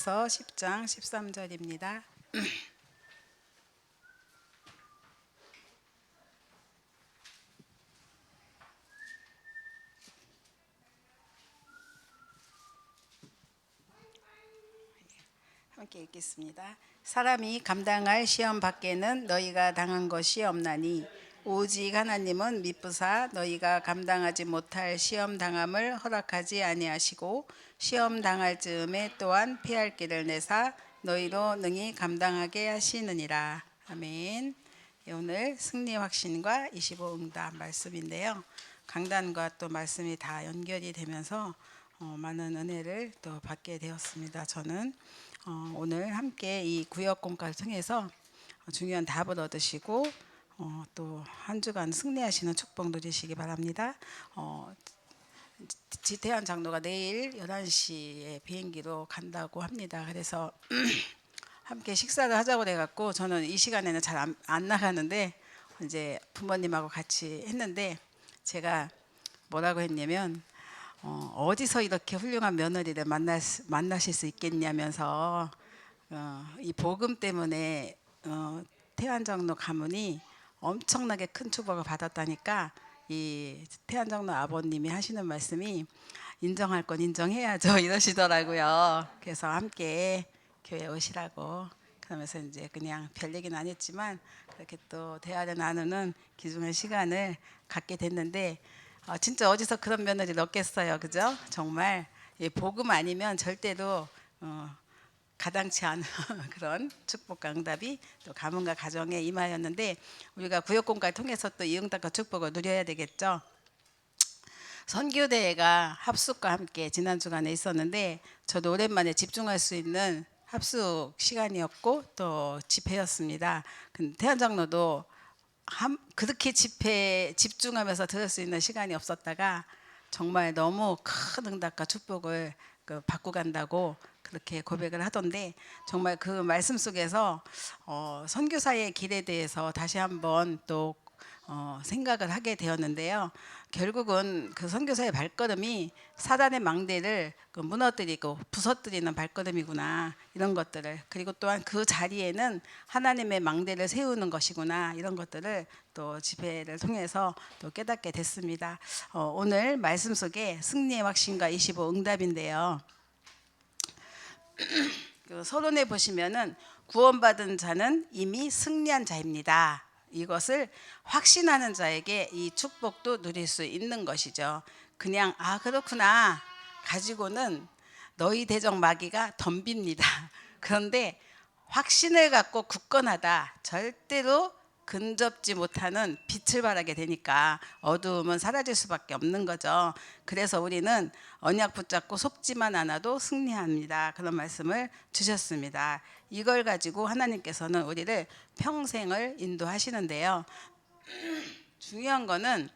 10장 13절입니다. 함께 읽겠습니다. 사람이 감당할 시험 밖에는 너희가 당한 것이 없나니 오직 하나님은 미쁘사 너희가 감당하지 못할 시험 당함을 허락하지 아니하시고 시험 당할 즈음에 또한 피할 길을 내사 너희로 능히 감당하게 하시느니라. 아멘. 오늘 승리 확신과 25 응답 말씀인데요. 강단과 또 말씀이 다 연결이 되면서 많은 은혜를 또 받게 되었습니다. 저는 오늘 함께 이 구역 공과를 통해서 중요한 답을 얻으시고 또 한 주간 승리하시는 축복 누리시기 바랍니다. 지태현 장로가 내일 11시에 비행기로 간다고 합니다. 그래서 함께 식사를 하자고 그래갖고 저는 이 시간에는 잘 안 나가는데 이제 부모님하고 같이 했는데 제가 뭐라고 했냐면 어디서 이렇게 훌륭한 며느리를 만나실 수 있겠냐면서 이 복음 때문에 태안 장로 가문이 엄청나게 큰 축복을 받았다니까 이 태안 장로 아버님이 하시는 말씀이 인정할 건 인정해야죠 이러시더라고요. 그래서 함께 교회 오시라고 그러면서 이제 그냥 별 얘기는 안 했지만 그렇게 또 대화를 나누는 귀중한 시간을 갖게 됐는데 진짜 어디서 그런 며느리 넣겠어요, 그죠? 정말 복음 아니면 절대로 가당치 않은 그런 축복과 응답이 또 가문과 가정에 임하였는데 우리가 구역공과를 통해서 또 이 응답과 축복을 누려야 되겠죠. 선교대회가 합숙과 함께 지난 주간에 있었는데 저도 오랜만에 집중할 수 있는 합숙 시간이었고 또 집회였습니다. 근데 태안 장로도 그렇게 집회에 집중하면서 들을 수 있는 시간이 없었다가 정말 너무 큰 응답과 축복을 받고 간다고 그렇게 고백을 하던데 정말 그 말씀 속에서 선교사의 길에 대해서 다시 한번 또 생각을 하게 되었는데요. 결국은 그 선교사의 발걸음이 사단의 망대를 무너뜨리고 부서뜨리는 발걸음이구나 이런 것들을 그리고 또한 그 자리에는 하나님의 망대를 세우는 것이구나 이런 것들을 또 집회를 통해서 또 깨닫게 됐습니다. 오늘 말씀 속에 승리의 확신과 25 응답인데요. 그 서론에 보시면은 구원받은 자는 이미 승리한 자입니다. 이것을 확신하는 자에게 이 축복도 누릴 수 있는 것이죠. 그냥 그렇구나 가지고는 너희 대적 마귀가 덤빕니다. 그런데 확신을 갖고 굳건하다 절대로 근접지 못하는 빛을 발하게 되니까 어두움은 사라질 수밖에 없는 거죠. 그래서 우리는 언약 붙잡고 속지만 않아도 승리합니다. 그런 말씀을 주셨습니다. 이걸 가지고 하나님께서는 우리를 평생을 인도하시는데요. 중요한 거는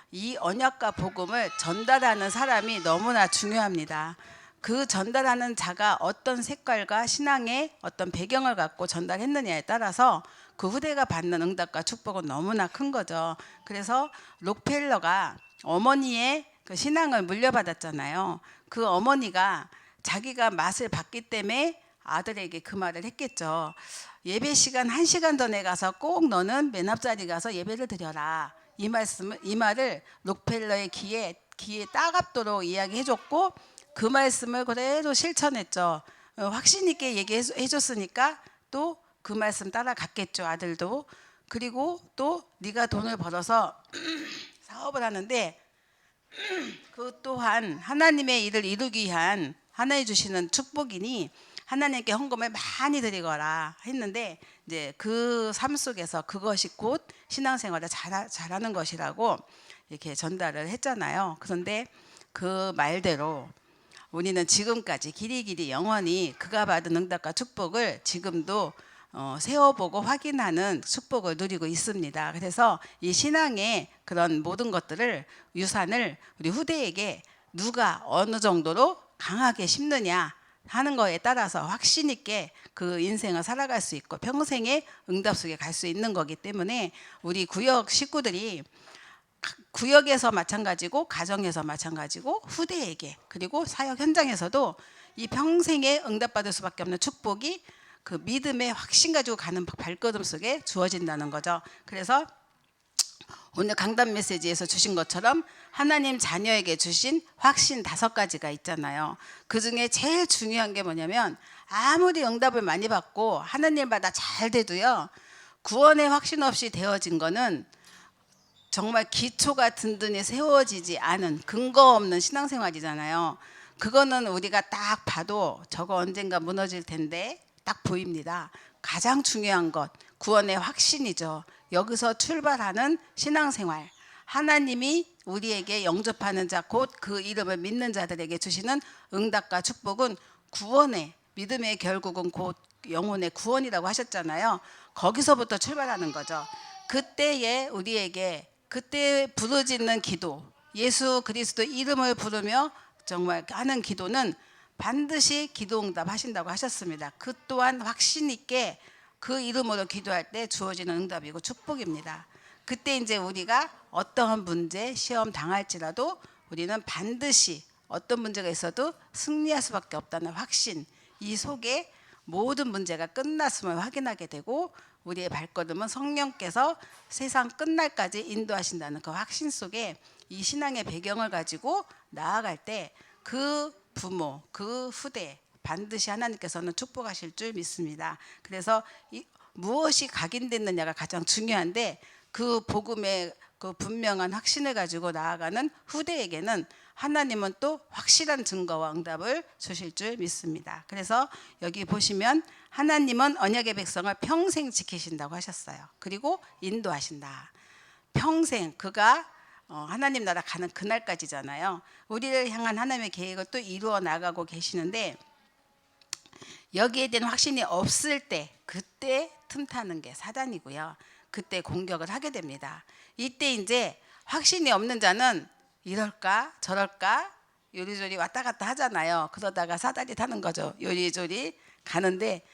이 언약과 복음을 전달하는 사람이 너무나 중요합니다. 그 전달하는 자가 어떤 색깔과 신앙의 어떤 배경을 갖고 전달했느냐에 따라서 그 후대가 받는 응답과 축복은 너무나 큰 거죠. 그래서 록펠러가 어머니의 그 신앙을 물려받았잖아요. 그 어머니가 자기가 맛을 봤기 때문에 아들에게 그 말을 했겠죠. 예배 시간 1시간 전에 가서 꼭 너는 맨 앞자리 가서 예배를 드려라. 이 말을 록펠러의 귀에 따갑도록 이야기해줬고 그 말씀을 그대로 실천했죠. 확신 있게 얘기해줬으니까 또 그 말씀 따라갔겠죠, 아들도. 그리고 또 네가 돈을 벌어서 사업을 하는데 그 또한 하나님의 일을 이루기 위한 하나님 주시는 축복이니 하나님께 헌금을 많이 드리거라 했는데 이제 그 삶 속에서 그것이 곧 신앙생활을 잘하는 것이라고 이렇게 전달을 했잖아요. 그런데 그 말대로 우리는 지금까지 길이 영원히 그가 받은 응답과 축복을 지금도 세워보고 확인하는 축복을 누리고 있습니다. 그래서 이 신앙의 그런 모든 것들을 유산을 우리 후대에게 누가 어느 정도로 강하게 심느냐 하는 거에 따라서 확신 있게 그 인생을 살아갈 수 있고 평생의 응답 속에 갈 수 있는 거기 때문에 우리 구역 식구들이 구역에서 마찬가지고 가정에서 마찬가지고 후대에게 그리고 사역 현장에서도 이 평생에 응답받을 수밖에 없는 축복이 그 믿음의 확신 가지고 가는 발걸음 속에 주어진다는 거죠. 그래서 오늘 강단 메시지에서 주신 것처럼 하나님 자녀에게 주신 확신 5가지가 있잖아요. 그 중에 제일 중요한 게 뭐냐면, 아무리 응답을 많이 받고 하나님마다 잘 돼도요, 구원의 확신 없이 되어진 거는 정말 기초가 든든히 세워지지 않은 근거 없는 신앙생활이잖아요. 그거는 우리가 딱 봐도 저거 언젠가 무너질 텐데 딱 보입니다. 가장 중요한 것, 구원의 확신이죠. 여기서 출발하는 신앙생활, 하나님이 우리에게 영접하는 자, 곧 그 이름을 믿는 자들에게 주시는 응답과 축복은 구원의, 믿음의 결국은 곧 영혼의 구원이라고 하셨잖아요. 거기서부터 출발하는 거죠. 그때에 우리에게, 그때 부르짖는 기도, 예수 그리스도 이름을 부르며 정말 하는 기도는 반드시 기도응답 하신다고 하셨습니다. 그 또한 확신 있게 그 이름으로 기도할 때 주어지는 응답이고 축복입니다. 그때 이제 우리가 어떠한 문제, 시험 당할지라도 우리는 반드시 어떤 문제가 있어도 승리할 수밖에 없다는 확신, 이 속에 모든 문제가 끝났음을 확인하게 되고 우리의 발걸음은 성령께서 세상 끝날까지 인도하신다는 그 확신 속에 이 신앙의 배경을 가지고 나아갈 때 그 부모, 그 후대 반드시 하나님께서는 축복하실 줄 믿습니다. 그래서 무엇이 각인됐느냐가 가장 중요한데, 그 복음의 그 분명한 확신을 가지고 나아가는 후대에게는 하나님은 또 확실한 증거와 응답을 주실 줄 믿습니다. 그래서 여기 보시면 하나님은 언약의 백성을 평생 지키신다고 하셨어요. 그리고 인도하신다. 평생 그가 하나님 나라 가는 그날까지잖아요. 우리를 향한 하나님의 계획을 또 이루어 나가고 계시는데, 여기에 대한 확신이 없을 때 그때 틈타는 게 사단이고요. 그때 공격을 하게 됩니다. 이때 이제 확신이 없는 자는 이럴까 저럴까 요리조리 왔다 갔다 하잖아요. 그러다가 사다리 타는 거죠. 요리조리 가는데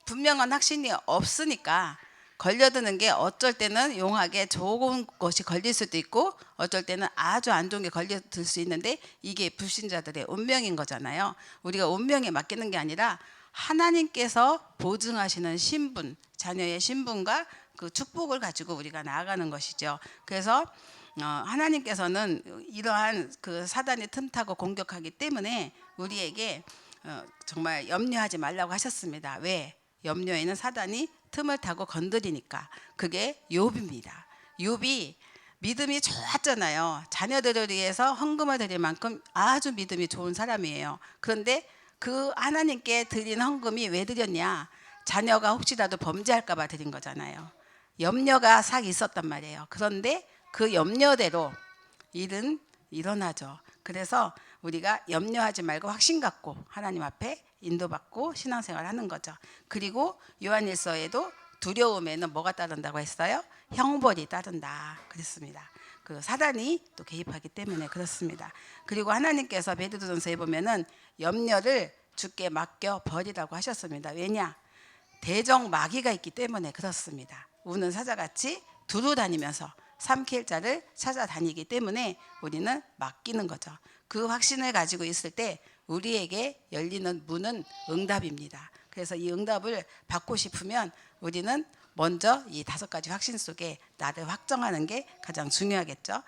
분명한 확신이 없으니까 걸려드는 게 어쩔 때는 용하게 좋은 것이 걸릴 수도 있고 어쩔 때는 아주 안 좋은 게 걸려들 수 있는데, 이게 불신자들의 운명인 거잖아요. 우리가 운명에 맡기는 게 아니라 하나님께서 보증하시는 신분, 자녀의 신분과 그 축복을 가지고 우리가 나아가는 것이죠. 그래서 하나님께서는 이러한 그 사단이 틈타고 공격하기 때문에 우리에게 정말 염려하지 말라고 하셨습니다. 왜? 염려에는 사단이 틈을 타고 건드리니까. 그게 욥입니다. 욥이 믿음이 좋았잖아요. 자녀들을 위해서 헌금을 드릴 만큼 아주 믿음이 좋은 사람이에요. 그런데 그 하나님께 드린 헌금이 왜 드렸냐? 자녀가 혹시라도 범죄할까 봐 드린 거잖아요. 염려가 싹 있었단 말이에요. 그런데 그 염려대로 일은 일어나죠. 그래서 우리가 염려하지 말고 확신 갖고 하나님 앞에 인도받고 신앙생활 하는 거죠. 그리고 요한일서에도 두려움에는 뭐가 따른다고 했어요? 형벌이 따른다 그랬습니다. 그 사단이 또 개입하기 때문에 그렇습니다. 그리고 하나님께서 베드로전서에 보면은 염려를 주께 맡겨 버리라고 하셨습니다. 왜냐? 대적 마귀가 있기 때문에 그렇습니다. 우는 사자같이 두루 다니면서 삼킬 자를 찾아다니기 때문에 우리는 맡기는 거죠. 그 확신을 가지고 있을 때 우리에게 열리는 문은 응답입니다. 그래서 이 응답을 받고 싶으면 우리는 먼저 이 5가지 확신 속에 나를 확정하는 게 가장 중요하겠죠.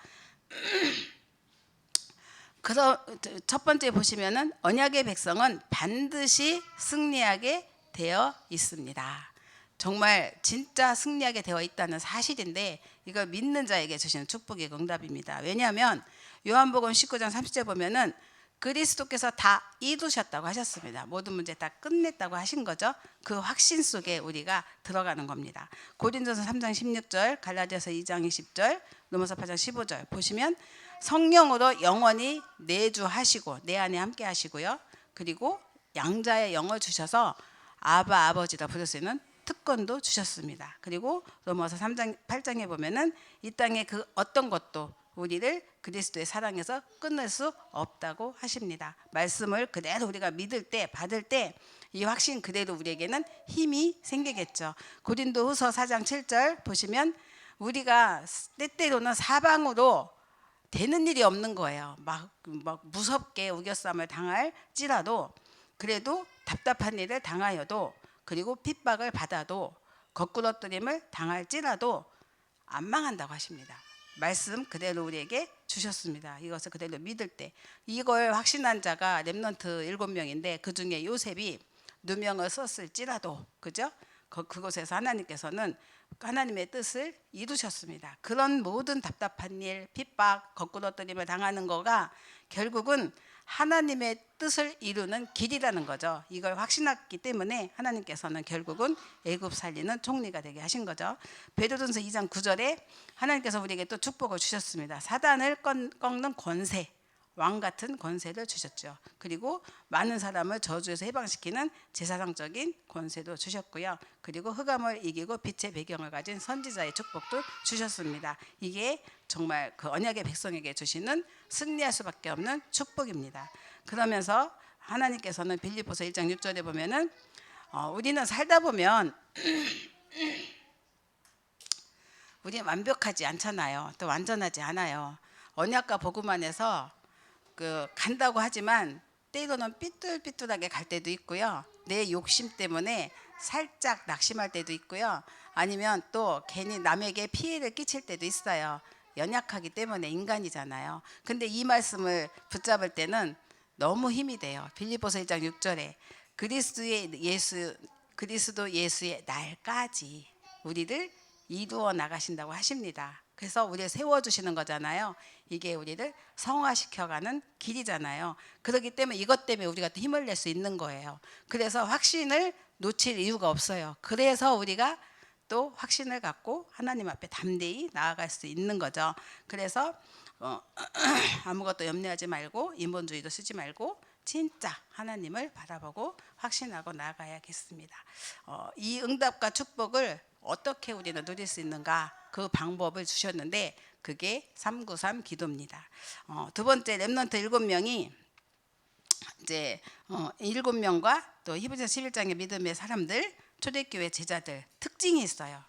그래서 첫 번째 보시면은 언약의 백성은 반드시 승리하게 되어 있습니다. 정말 진짜 승리하게 되어 있다는 사실인데, 이걸 믿는 자에게 주시는 축복의 응답입니다. 왜냐하면 요한복음 19장 30절 보면은 그리스도께서 다 이루셨다고 하셨습니다. 모든 문제 다 끝냈다고 하신 거죠. 그 확신 속에 우리가 들어가는 겁니다. 고린도서 3장 16절, 갈라디아서 2장 20절, 로마서 8장 15절 보시면 성령으로 영원히 내주하시고 내 안에 함께 하시고요. 그리고 양자의 영을 주셔서 아바 아버지라 부를 수 있는 특권도 주셨습니다. 그리고 로마서 3장 8장에 보면은 이 땅의 그 어떤 것도 우리를 그리스도의 사랑에서 끊을 수 없다고 하십니다. 말씀을 그대로 우리가 믿을 때, 받을 때 이 확신 그대로 우리에게는 힘이 생기겠죠. 고린도후서 4장 7절 보시면 우리가 때때로는 사방으로 되는 일이 없는 거예요. 막 무섭게 우겨쌈을 당할지라도, 그래도 답답한 일을 당하여도, 그리고 핍박을 받아도, 거꾸러뜨림을 당할지라도 안 망한다고 하십니다. 말씀 그대로 우리에게 주셨습니다. 이것을 그대로 믿을 때, 이걸 확신한 자가 렘넌트 7명인데 그 중에 요셉이 누명을 썼을지라도, 그죠? 그곳에서 하나님께서는 하나님의 뜻을 이루셨습니다. 그런 모든 답답한 일, 핍박, 거꾸러뜨림을 당하는 거가 결국은 하나님의 뜻을 이루는 길이라는 거죠. 이걸 확신했기 때문에 하나님께서는 결국은 애굽 살리는 총리가 되게 하신 거죠. 베드로전서 2장 9절에 하나님께서 우리에게 또 축복을 주셨습니다. 사단을 꺾는 권세, 왕 같은 권세를 주셨죠. 그리고 많은 사람을 저주에서 해방시키는 제사상적인 권세도 주셨고요. 그리고 흑암을 이기고 빛의 배경을 가진 선지자의 축복도 주셨습니다. 이게 정말 그 언약의 백성에게 주시는 승리할 수밖에 없는 축복입니다. 그러면서 하나님께서는 빌립보서 1장 6절에 보면은 우리는 살다 보면 우리는 완벽하지 않잖아요. 또 완전하지 않아요. 언약과 복음 안에서 간다고 하지만 때로는 삐뚤삐뚤하게 갈 때도 있고요. 내 욕심 때문에 살짝 낙심할 때도 있고요. 아니면 또 괜히 남에게 피해를 끼칠 때도 있어요. 연약하기 때문에 인간이잖아요. 근데 이 말씀을 붙잡을 때는 너무 힘이 돼요. 빌립보서 1장 6절에 그리스도 예수의 날까지 우리를 이루어 나가신다고 하십니다. 그래서 우리를 세워주시는 거잖아요. 이게 우리를 성화시켜가는 길이잖아요. 그렇기 때문에 이것 때문에 우리가 또 힘을 낼 수 있는 거예요. 그래서 확신을 놓칠 이유가 없어요. 그래서 우리가 또 확신을 갖고 하나님 앞에 담대히 나아갈 수 있는 거죠. 그래서 아무것도 염려하지 말고 인본주의도 쓰지 말고 진짜 하나님을 바라보고 확신하고 나아가야겠습니다. 이 응답과 축복을 어떻게 우리는 누릴 수 있는가, 그 방법을 주셨는데 그게 393 기도입니다. 두 번째, 렘넌트 7명이 이제 7명과 또 히브리서 11장의 믿음의 사람들, 초대교회 제자들 특징이 있어요.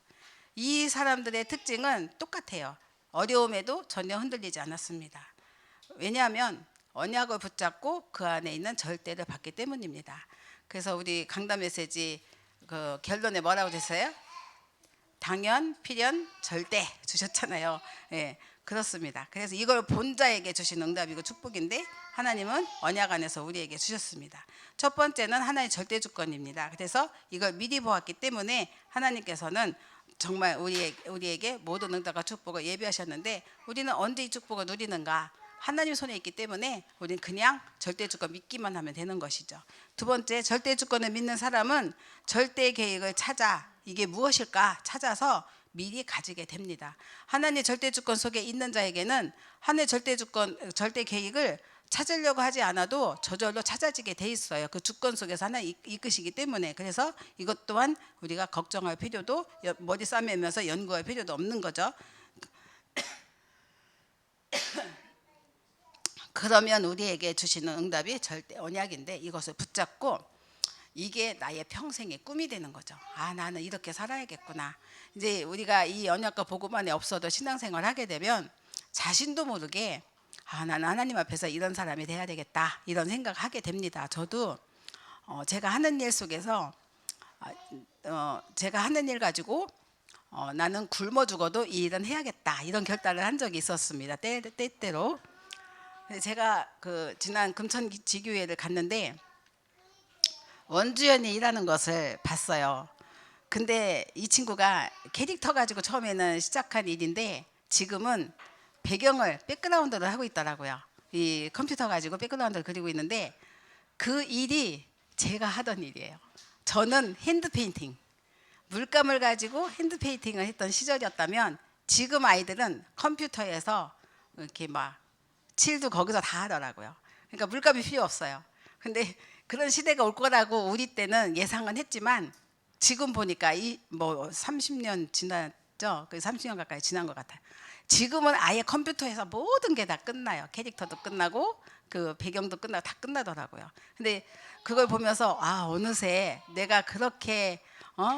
이 사람들의 특징은 똑같아요. 어려움에도 전혀 흔들리지 않았습니다. 왜냐하면 언약을 붙잡고 그 안에 있는 절대를 받기 때문입니다. 그래서 우리 강단 메시지 그 결론에 뭐라고 됐어요? 당연, 필연, 절대 주셨잖아요. 예, 그렇습니다. 그래서 이걸 본 자에게 주신 응답이고 축복인데 하나님은 언약 안에서 우리에게 주셨습니다. 첫 번째는 하나의 절대 주권입니다. 그래서 이걸 미리 보았기 때문에 하나님께서는 정말 우리에게 모든 응답과 축복을 예비하셨는데 우리는 언제 이 축복을 누리는가? 하나님 손에 있기 때문에 우리는 그냥 절대 주권 믿기만 하면 되는 것이죠. 두 번째, 절대 주권을 믿는 사람은 절대 계획을 찾아 이게 무엇일까 찾아서 미리 가지게 됩니다. 하나님의 절대 주권 속에 있는 자에게는 하나님의 절대 계획을 찾으려고 하지 않아도 저절로 찾아지게 돼 있어요. 그 주권 속에서 하나님 이끄시기 때문에. 그래서 이것 또한 우리가 걱정할 필요도, 머리 싸매면서 연구할 필요도 없는 거죠. 그러면 우리에게 주시는 응답이 절대 언약인데 이것을 붙잡고 이게 나의 평생의 꿈이 되는 거죠. 나는 이렇게 살아야겠구나. 이제 우리가 이 언약과 복음 안에 없어도 신앙생활 하게 되면 자신도 모르게 나는 하나님 앞에서 이런 사람이 돼야 되겠다 이런 생각하게 됩니다. 저도 제가 하는 일 속에서 제가 하는 일 가지고 나는 굶어 죽어도 이 일은 해야겠다 이런 결단을 한 적이 있었습니다. 때때로. 제가 지난 금천지교회를 갔는데 원주연이 일하는 것을 봤어요. 근데 이 친구가 캐릭터 가지고 처음에는 시작한 일인데 지금은 배경을 백그라운드를 하고 있더라고요. 이 컴퓨터 가지고 백그라운드를 그리고 있는데 그 일이 제가 하던 일이에요. 저는 핸드 페인팅, 물감을 가지고 핸드 페인팅을 했던 시절이었다면 지금 아이들은 컴퓨터에서 이렇게 막 칠도 거기서 다 하더라고요. 그러니까 물감이 필요 없어요. 근데 그런 시대가 올 거라고 우리 때는 예상은 했지만 지금 보니까 30년 지났죠. 30년 가까이 지난 것 같아요. 지금은 아예 컴퓨터에서 모든 게 다 끝나요. 캐릭터도 끝나고 그 배경도 끝나고 다 끝나더라고요. 근데 그걸 보면서 어느새 내가 그렇게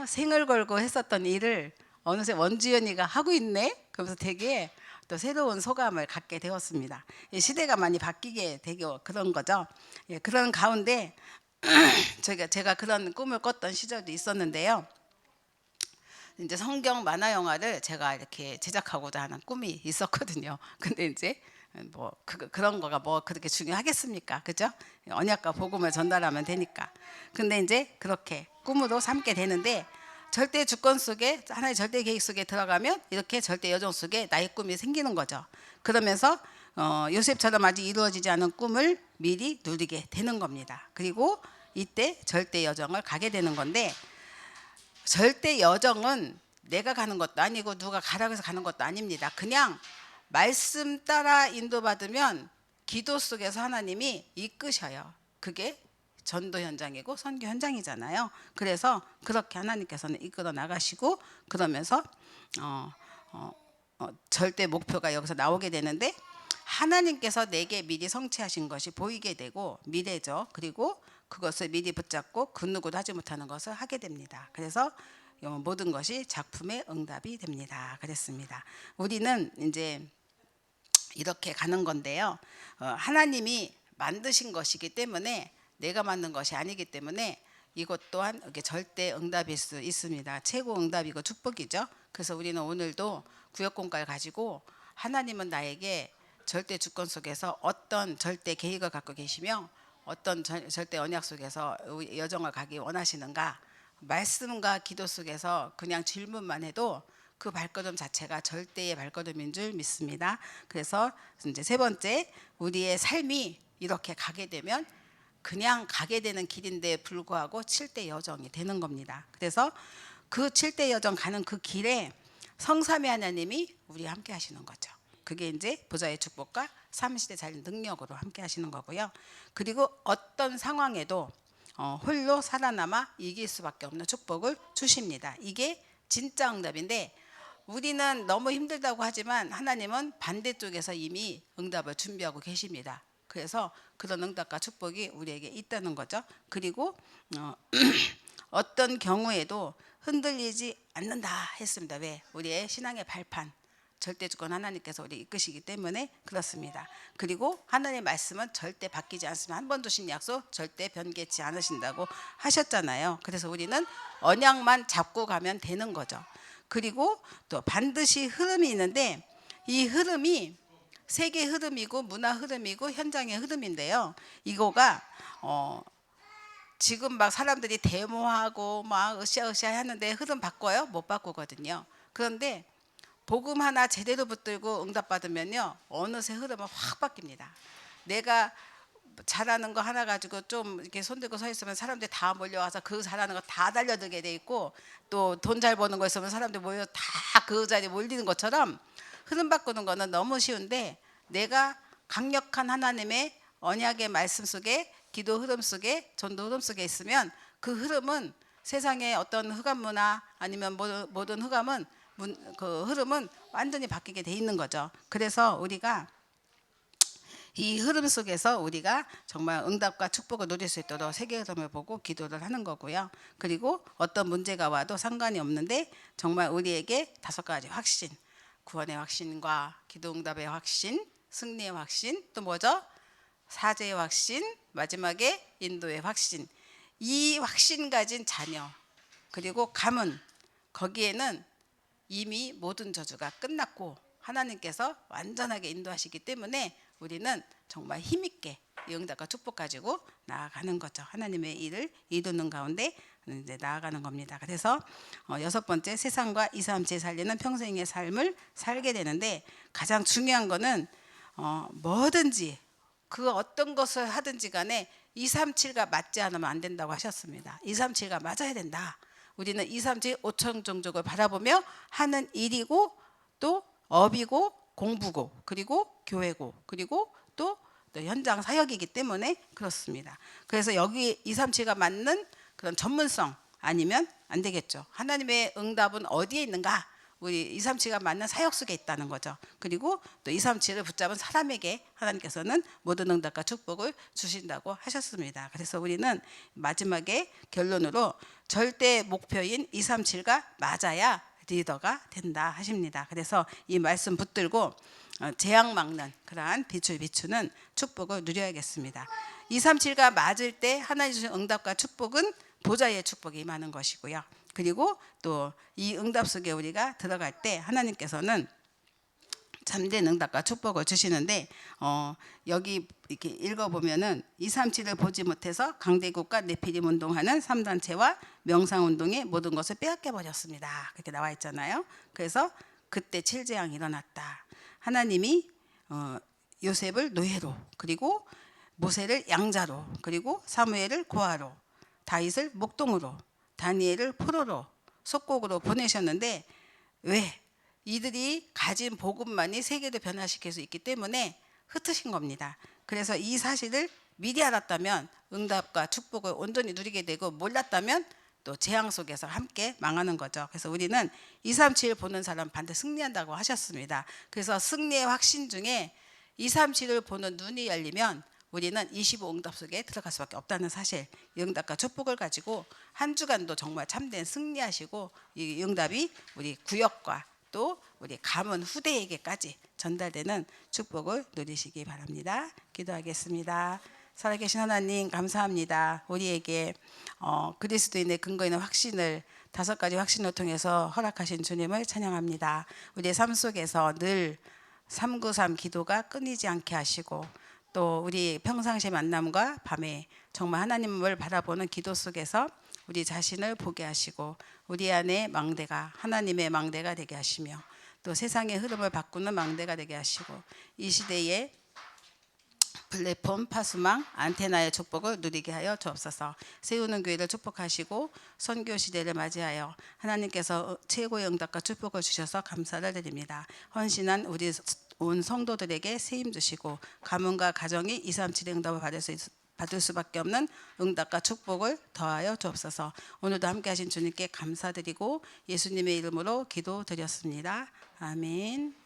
생을 걸고 했었던 일을 어느새 원주연이가 하고 있네. 그러면서 되게 또 새로운 소감을 갖게 되었습니다. 시대가 많이 바뀌게 되고 그런 거죠. 그런 가운데 제가 그런 꿈을 꿨던 시절도 있었는데요. 이제 성경 만화 영화를 제가 이렇게 제작하고자 하는 꿈이 있었거든요. 근데 이제 뭐 그런 거가 뭐 그렇게 중요하겠습니까? 그죠? 언약과 복음을 전달하면 되니까. 근데 이제 그렇게 꿈으로 삼게 되는데, 절대 주권 속에, 하나의 절대 계획 속에 들어가면 이렇게 절대 여정 속에 나의 꿈이 생기는 거죠. 그러면서 요셉처럼 아직 이루어지지 않은 꿈을 미리 누리게 되는 겁니다. 그리고 이때 절대 여정을 가게 되는 건데, 절대 여정은 내가 가는 것도 아니고 누가 가라고 해서 가는 것도 아닙니다. 그냥 말씀 따라 인도받으면 기도 속에서 하나님이 이끄셔요. 그게 전도 현장이고 선교 현장이잖아요. 그래서 그렇게 하나님께서는 이끌어 나가시고, 그러면서 절대 목표가 여기서 나오게 되는데, 하나님께서 내게 미리 성취하신 것이 보이게 되고, 미래죠. 그리고 그것을 미리 붙잡고 그 누구도 하지 못하는 것을 하게 됩니다. 그래서 모든 것이 작품의 응답이 됩니다. 그랬습니다. 우리는 이제 이렇게 가는 건데요. 하나님이 만드신 것이기 때문에, 내가 만든 것이 아니기 때문에 이것 또한 절대 응답일 수 있습니다. 최고 응답이고 축복이죠. 그래서 우리는 오늘도 구역공과를 가지고, 하나님은 나에게 절대 주권 속에서 어떤 절대 계획을 갖고 계시며 어떤 절대 언약 속에서 여정을 가기 원하시는가, 말씀과 기도 속에서 그냥 질문만 해도 그 발걸음 자체가 절대의 발걸음인 줄 믿습니다. 그래서 이제 세 번째, 우리의 삶이 이렇게 가게 되면 그냥 가게 되는 길인데 불구하고 7대 여정이 되는 겁니다. 그래서 그 7대 여정 가는 그 길에 성삼위 하나님이 우리와 함께 하시는 거죠. 그게 이제 보좌의 축복과 삼시대 잘 능력으로 함께 하시는 거고요. 그리고 어떤 상황에도 홀로 살아남아 이길 수밖에 없는 축복을 주십니다. 이게 진짜 응답인데, 우리는 너무 힘들다고 하지만 하나님은 반대쪽에서 이미 응답을 준비하고 계십니다. 그래서 그런 응답과 축복이 우리에게 있다는 거죠. 그리고 어떤 경우에도 흔들리지 않는다 했습니다. 왜? 우리의 신앙의 발판, 절대 주권 하나님께서 우리 이끄시기 때문에 그렇습니다. 그리고 하나님의 말씀은 절대 바뀌지 않습니다. 한 번 주신 약속 절대 변개치 않으신다고 하셨잖아요. 그래서 우리는 언약만 잡고 가면 되는 거죠. 그리고 또 반드시 흐름이 있는데, 이 흐름이 세계 흐름이고 문화 흐름이고 현장의 흐름인데요. 이거가 지금 막 사람들이 데모하고 막 으쌰으쌰 하는데 흐름 바꿔요? 못 바꾸거든요. 그런데 복음 하나 제대로 붙들고 응답받으면요, 어느새 흐름은 확 바뀝니다. 내가 잘하는 거 하나 가지고 좀 이렇게 손들고 서 있으면 사람들이 다 몰려와서 그 잘하는 거 다 달려들게 돼 있고, 또 돈 잘 버는 거 있으면 사람들이 모여 다 그 자리에 몰리는 것처럼, 흐름 바꾸는 거는 너무 쉬운데, 내가 강력한 하나님의 언약의 말씀 속에, 기도 흐름 속에, 전도 흐름 속에 있으면 그 흐름은 세상의 어떤 흑암 문화 아니면 모든 흑암은 그 흐름은 완전히 바뀌게 돼 있는 거죠. 그래서 우리가 이 흐름 속에서 우리가 정말 응답과 축복을 누릴 수 있도록 세계 흐름을 보고 기도를 하는 거고요. 그리고 어떤 문제가 와도 상관이 없는데, 정말 우리에게 5가지 확신, 구원의 확신과 기도 응답의 확신, 승리의 확신, 또 뭐죠? 사죄의 확신, 마지막에 인도의 확신. 이 확신 가진 자녀, 그리고 가문, 거기에는 이미 모든 저주가 끝났고 하나님께서 완전하게 인도하시기 때문에 우리는 정말 힘있게 이 응답과 축복 가지고 나아가는 거죠. 하나님의 일을 이루는 가운데 이제 나아가는 겁니다. 그래서 6번째, 세상과 2, 3, 제 살리는 평생의 삶을 살게 되는데, 가장 중요한 거는 뭐든지 그 어떤 것을 하든지 간에 2, 3, 7가 맞지 않으면 안 된다고 하셨습니다. 2, 3, 7가 맞아야 된다. 우리는 2, 3, 7 5천 종족을 바라보며 하는 일이고, 또 업이고, 공부고, 그리고 교회고, 그리고 또 현장 사역이기 때문에 그렇습니다. 그래서 여기 2, 3, 7가 맞는 그런 전문성 아니면 안 되겠죠. 하나님의 응답은 어디에 있는가? 우리 2, 3, 7가 맞는 사역 속에 있다는 거죠. 그리고 또 2, 3, 7을 붙잡은 사람에게 하나님께서는 모든 응답과 축복을 주신다고 하셨습니다. 그래서 우리는 마지막에 결론으로 절대 목표인 2, 3, 7가 맞아야 리더가 된다 하십니다. 그래서 이 말씀 붙들고 재앙 막는 그러한 빛을 비추는 축복을 누려야겠습니다. 237가 맞을 때 하나님 주신 응답과 축복은 보좌의 축복이 임하는 것이고요. 그리고 또 이 응답 속에 우리가 들어갈 때 하나님께서는 참된 응답과 축복을 주시는데 여기 이렇게 읽어보면은 237을 보지 못해서 강대국과 네피림 운동하는 3단체와 명상운동의 모든 것을 빼앗겨 버렸습니다. 그렇게 나와 있잖아요. 그래서 그때 칠재앙이 일어났다. 하나님이 요셉을 노예로, 그리고 모세를 양자로, 그리고 사무엘을 고아로, 다윗을 목동으로, 다니엘을 포로로, 속국으로 보내셨는데 왜? 이들이 가진 복음만이 세계를 변화시킬 수 있기 때문에 흩으신 겁니다. 그래서 이 사실을 미리 알았다면 응답과 축복을 온전히 누리게 되고, 몰랐다면 또 재앙 속에서 함께 망하는 거죠. 그래서 우리는 237 보는 사람 반드시 승리한다고 하셨습니다. 그래서 승리의 확신 중에 237을 보는 눈이 열리면 우리는 25 응답 속에 들어갈 수밖에 없다는 사실, 이 응답과 축복을 가지고 한 주간도 정말 참된 승리하시고, 이 응답이 우리 구역과 또 우리 가문 후대에게까지 전달되는 축복을 누리시기 바랍니다. 기도하겠습니다. 살아계신 하나님 감사합니다. 우리에게 그리스도인의 근거 있는 확신을 5가지 확신을 통해서 허락하신 주님을 찬양합니다. 우리의 삶 속에서 늘 393 기도가 끊이지 않게 하시고, 또 우리 평상시 만남과 밤에 정말 하나님을 바라보는 기도 속에서 우리 자신을 보게 하시고, 우리 안에 망대가 하나님의 망대가 되게 하시며, 또 세상의 흐름을 바꾸는 망대가 되게 하시고, 이 시대에 플랫폼, 파수망, 안테나의 축복을 누리게 하여 주옵소서. 세우는 교회를 축복하시고 선교 시대를 맞이하여 하나님께서 최고의 응답과 축복을 주셔서 감사를 드립니다. 헌신한 우리 온 성도들에게 세임 주시고, 가문과 가정이 237의 응답을 받을 수밖에 없는 응답과 축복을 더하여 주옵소서. 오늘도 함께 하신 주님께 감사드리고 예수님의 이름으로 기도드렸습니다. 아멘.